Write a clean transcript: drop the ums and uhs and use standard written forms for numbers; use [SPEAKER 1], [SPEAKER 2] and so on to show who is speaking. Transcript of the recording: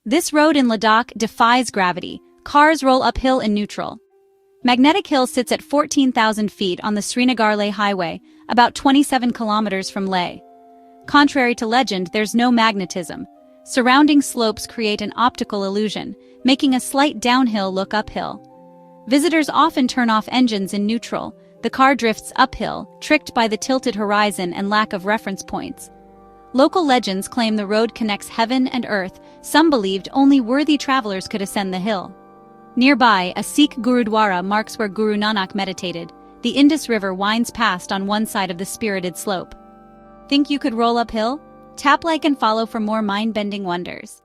[SPEAKER 1] This road in Ladakh defies gravity. Cars roll uphill in neutral. Magnetic Hill sits at 14,000 feet on the Srinagar-Leh highway, about 27 kilometers from Leh. Contrary to legend, there's no magnetism. Surrounding slopes create an optical illusion, making a slight downhill look uphill. Visitors often turn off engines in neutral. The car drifts uphill, tricked by the tilted horizon and lack of reference points. Local legends claim the road connects heaven and earth. Some believed only worthy travelers could ascend the hill. Nearby, a Sikh Gurudwara marks where Guru Nanak meditated. The Indus River winds past on one side of the spirited slope. Think you could roll uphill? Tap like and follow for more mind-bending wonders.